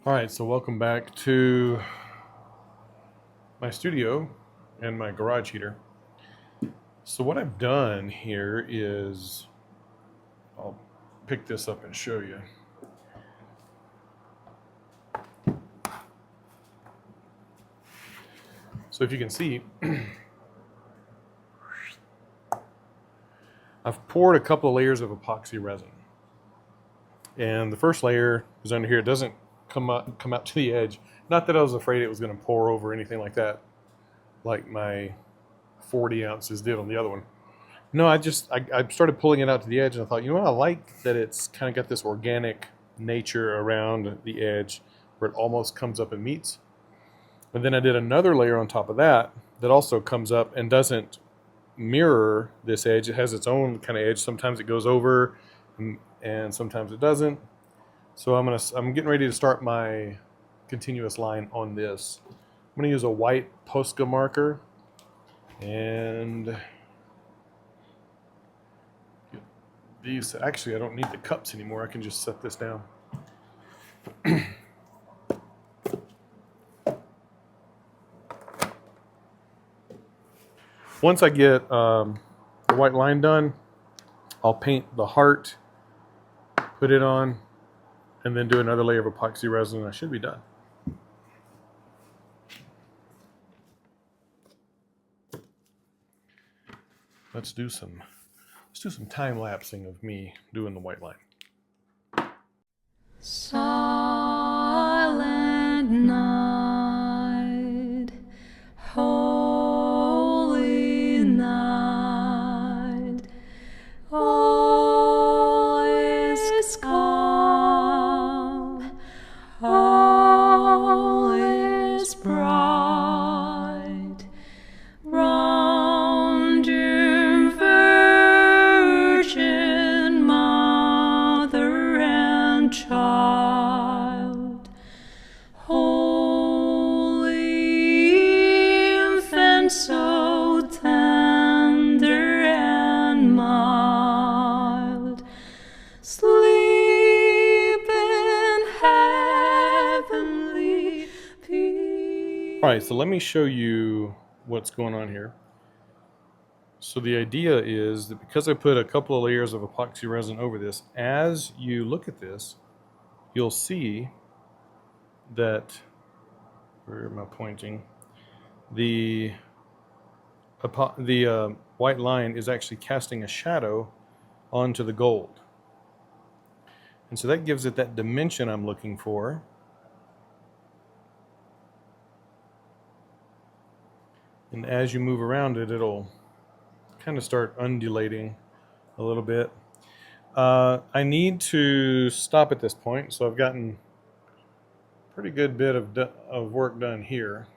All right, so welcome back to my studio and my garage heater. So what I've done here is, I'll pick this up and show you. So if you can see, I've poured a couple of layers of epoxy resin. And the first layer is under here. It doesn't come out to the edge. Not that I was afraid it was going to pour over or anything like that, like my 40 ounces did on the other one. No, I started pulling it out to the edge, and I thought, you know what, I like that it's kind of got this organic nature around the edge where it almost comes up and meets. And then I did another layer on top of that that also comes up and doesn't mirror this edge. It has its own kind of edge. Sometimes it goes over and sometimes it doesn't. So I'm getting ready to start my continuous line on this. I'm going to use a white Posca marker and these. Actually, I don't need the cups anymore. I can just set this down. Once I get the white line done, I'll paint the heart, put it on, and then do another layer of epoxy resin, and I should be done. Let's do some time lapsing of me doing the white line. Silent night, holy night, all is calm, all is bright, round your Virgin Mother and Child, holy infant, so tender and mild, sleep in heavenly peace. All right, so let me show you what's going on here. So the idea is that because I put a couple of layers of epoxy resin over this, as you look at this, you'll see that, where am I pointing? The white line is actually casting a shadow onto the gold. And so that gives it that dimension I'm looking for. And as you move around it, it'll kind of start undulating a little bit. I need to stop at this point, so I've gotten a pretty good bit of work done here.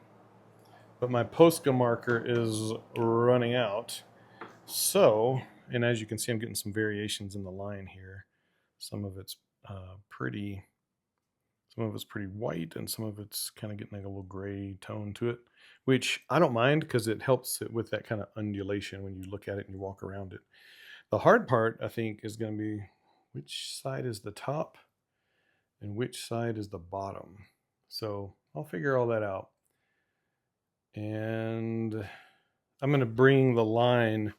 But my Posca marker is running out. So, and as you can see, I'm getting some variations in the line here. Some of it's pretty white, and some of it's kind of getting like a little gray tone to it, which I don't mind because it helps it with that kind of undulation when you look at it and you walk around it. The hard part, I think, is going to be which side is the top and which side is the bottom. So I'll figure all that out. And I'm going to bring the line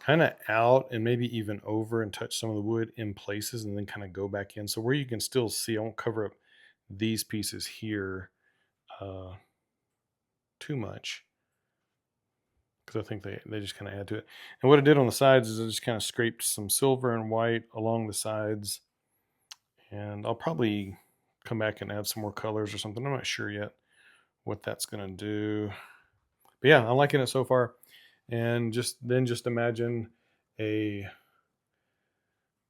kind of out and maybe even over and touch some of the wood in places and then kind of go back in. So where you can still see, I won't cover up these pieces here too much because I think they just kind of add to it. And what I did on the sides is I just kind of scraped some silver and white along the sides, and I'll probably come back and add some more colors or something. I'm not sure yet what that's going to do, but yeah, I'm liking it so far. And just imagine a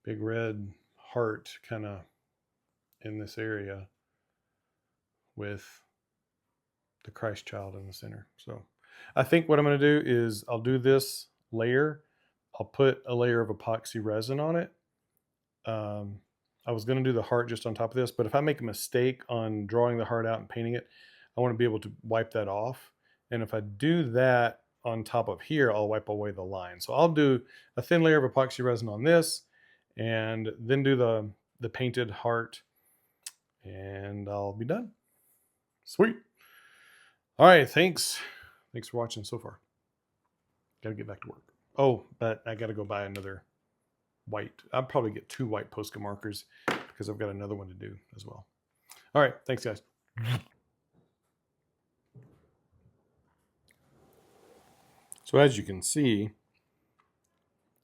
big red heart kind of in this area with the Christ child in the center. So I think what I'm going to do is I'll do this layer. I'll put a layer of epoxy resin on it. I was going to do the heart just on top of this, but if I make a mistake on drawing the heart out and painting it, I want to be able to wipe that off. And if I do that on top of here, I'll wipe away the line. So I'll do a thin layer of epoxy resin on this and then do the painted heart and I'll be done. Sweet. All right, thanks. Thanks for watching so far. Gotta get back to work. Oh, but I gotta go buy another white. I'll probably get 2 white Posca markers because I've got another one to do as well. All right, thanks guys. So as you can see,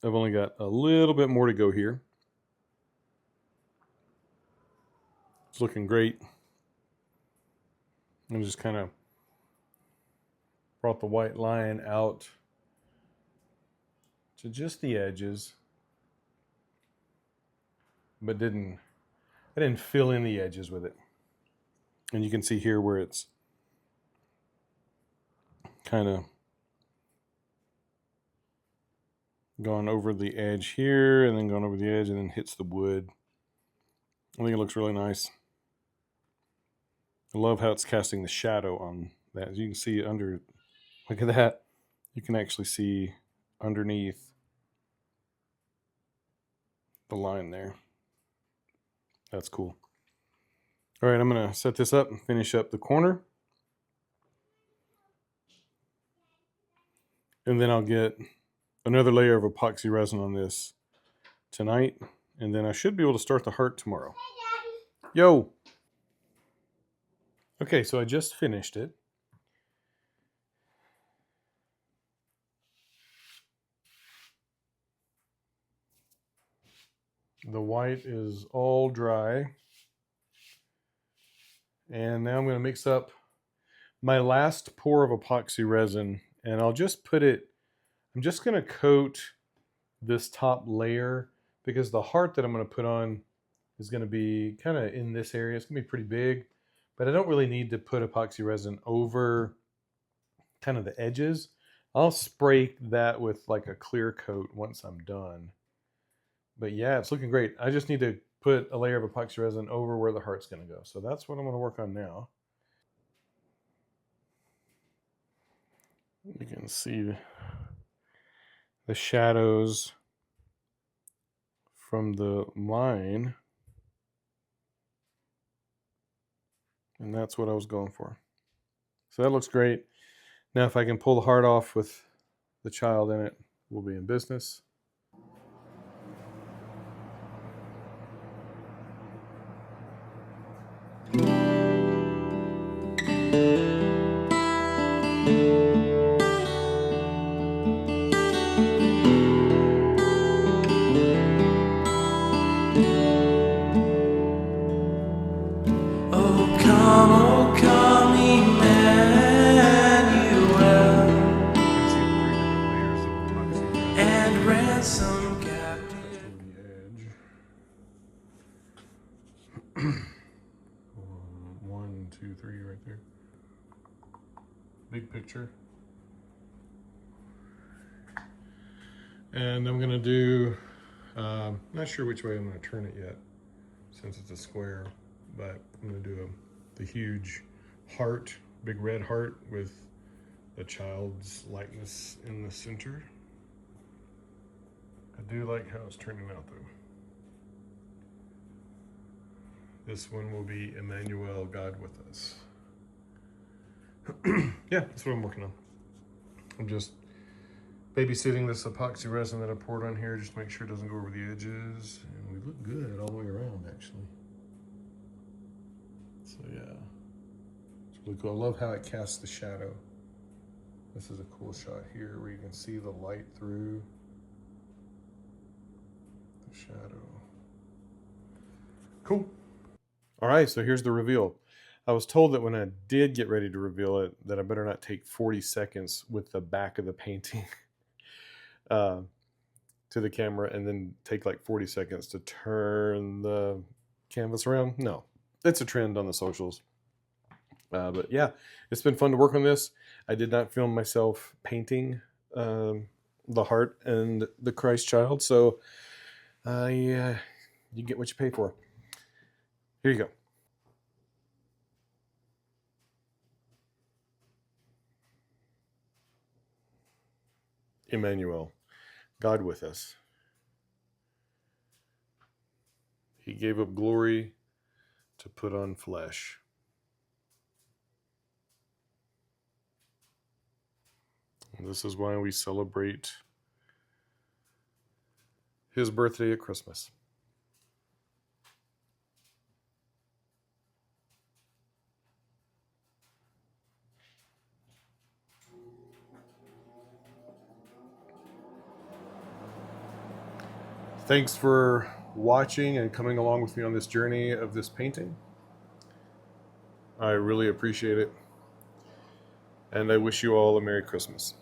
I've only got a little bit more to go here. It's looking great. I just kind of brought the white line out to just the edges, but I didn't fill in the edges with it. And you can see here where it's kind of gone over the edge here and then gone over the edge and then hits the wood. I think it looks really nice. I love how it's casting the shadow on that. As you can see under, look at that. You can actually see underneath the line there. That's cool. All right, I'm going to set this up and finish up the corner. And then I'll get another layer of epoxy resin on this tonight. And then I should be able to start the heart tomorrow. Yo! Okay, so I just finished it. The white is all dry. And now I'm going to mix up my last pour of epoxy resin, and I'll just put it, I'm just going to coat this top layer because the heart that I'm going to put on is going to be kind of in this area. It's going to be pretty big, but I don't really need to put epoxy resin over kind of the edges. I'll spray that with like a clear coat once I'm done. But yeah, it's looking great. I just need to put a layer of epoxy resin over where the heart's going to go. So that's what I'm going to work on now. You can see the shadows from the line. And that's what I was going for. So that looks great. Now if I can pull the heart off with the child in it, we'll be in business. Oh, come, Emmanuel, and ransom captive. One, two, three, right there. Big picture. And I'm gonna do, not sure which way I'm gonna turn it yet, since it's a square, but I'm gonna do the huge heart, big red heart with the child's likeness in the center. I do like how it's turning out though. This one will be Emmanuel, God with us. Yeah, that's what I'm working on. I'm just babysitting this epoxy resin that I poured on here, just to make sure it doesn't go over the edges. And we look good all the way around, actually. So yeah, it's really cool. I love how it casts the shadow. This is a cool shot here where you can see the light through the shadow. Cool. All right, so here's the reveal. I was told that when I did get ready to reveal it, that I better not take 40 seconds with the back of the painting to the camera and then take like 40 seconds to turn the canvas around. No, it's a trend on the socials. But yeah, it's been fun to work on this. I did not film myself painting the heart and the Christ child, so yeah, you get what you pay for. Here you go. Emmanuel, God with us. He gave up glory to put on flesh. And this is why we celebrate his birthday at Christmas. Thanks for watching and coming along with me on this journey of this painting. I really appreciate it. And I wish you all a Merry Christmas.